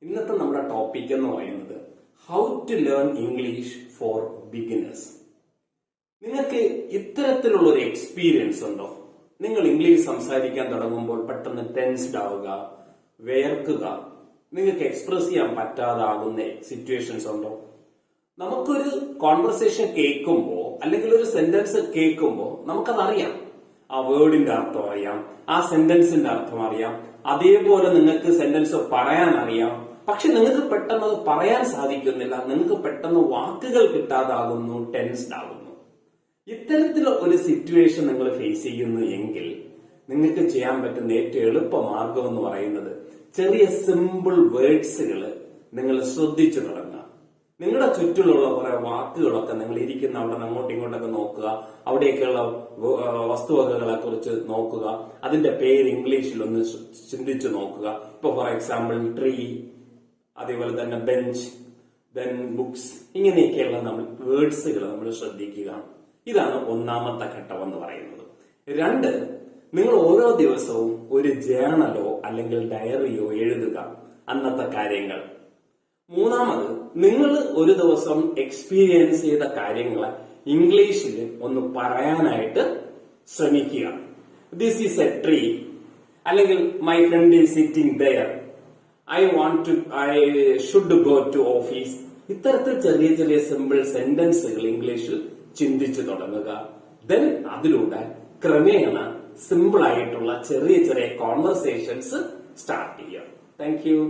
ഇന്നത്തെ നമ്മുടെ ടോപ്പിക് എന്ന് പറയുന്നത് how to learn English for beginners. നിങ്ങൾക്ക് ഇത്തരത്തിലുള്ള ഒരു എക്സ്പീരിയൻസ് ഉണ്ടോ? നിങ്ങൾ ഇംഗ്ലീഷ് സംസാരിക്കാൻ തുടങ്ങുമ്പോൾ പെട്ടെന്ന് ടെൻസ്ഡ് ആവുക, വേർക്കുക, നിങ്ങൾക്ക് എക്സ്പ്രസ് ചെയ്യാൻ പറ്റാതാകുന്ന സിറ്റുവേഷൻസ് ഉണ്ടോ? നമുക്കൊരു കോൺവെർസേഷൻ കേൾക്കുമ്പോ അല്ലെങ്കിൽ ഒരു സെന്റൻസ് കേൾക്കുമ്പോ നമുക്കതറിയാം, ആ വേർഡിന്റെ അർത്ഥം അറിയാം, ആ സെന്റൻസിന്റെ അർത്ഥം അറിയാം, അതേപോലെ നിങ്ങൾക്ക് സെന്റൻസ് പറയാൻ അറിയാം. പക്ഷെ നിങ്ങൾക്ക് പെട്ടെന്ന് അത് പറയാൻ സാധിക്കുന്നില്ല, നിങ്ങൾക്ക് പെട്ടെന്ന് വാക്കുകൾ കിട്ടാതാകുന്നു, ടെൻസ്ഡ് ആകുന്നു. ഇത്തരത്തിൽ ഒരു സിറ്റുവേഷൻ നിങ്ങൾ ഫേസ് ചെയ്യുന്നു എങ്കിൽ നിങ്ങൾക്ക് ചെയ്യാൻ പറ്റുന്ന ഏറ്റവും എളുപ്പ മാർഗം എന്ന് പറയുന്നത് ചെറിയ സിമ്പിൾ വേർഡ്സുകൾ നിങ്ങൾ ശ്രദ്ധിച്ചു തുടങ്ങുക. നിങ്ങളുടെ ചുറ്റിലുള്ള കുറെ വാക്കുകളൊക്കെ നിങ്ങൾ ഇരിക്കുന്ന അവിടെ അങ്ങോട്ടും ഇങ്ങോട്ടൊക്കെ നോക്കുക, അവിടെയൊക്കെയുള്ള വസ്തുവകകളെ കുറിച്ച് നോക്കുക, അതിന്റെ പേര് ഇംഗ്ലീഷിൽ ഒന്ന് ചിന്തിച്ചു നോക്കുക. ഇപ്പൊ ഫോർ എക്സാമ്പിൾ ട്രീ, അതേപോലെ തന്നെ ബെഞ്ച്, ദെൻ ബുക്സ്, ഇങ്ങനെയൊക്കെയുള്ള വേർഡ്സുകൾ നമ്മൾ ശ്രദ്ധിക്കുക. ഇതാണ് ഒന്നാമത്തെ ഘട്ടം എന്ന് പറയുന്നത്. 2, നിങ്ങൾ ഓരോ ദിവസവും ഒരു ജേണലോ അല്ലെങ്കിൽ ഡയറിയോ എഴുതുക അന്നത്തെ കാര്യങ്ങൾ. 3, നിങ്ങൾ ഒരു ദിവസം എക്സ്പീരിയൻസ് ചെയ്ത കാര്യങ്ങളെ ഇംഗ്ലീഷിൽ ഒന്ന് പറയാനായിട്ട് ശ്രമിക്കുക. ദിസ് ഈസ് എ ട്രീ, അല്ലെങ്കിൽ my friend is sitting there, I should go to office. ഇത്തരത്തിൽ ചെറിയ ചെറിയ സിമ്പിൾ സെന്റൻസുകൾ ഇംഗ്ലീഷിൽ ചിന്തിച്ചു തുടങ്ങുക. ദെൻ അതിലൂടെ ക്രമേണ സിമ്പിൾ ആയിട്ടുള്ള ചെറിയ ചെറിയ കോൺവെർസേഷൻസ് സ്റ്റാർട്ട് ചെയ്യുക. Thank you.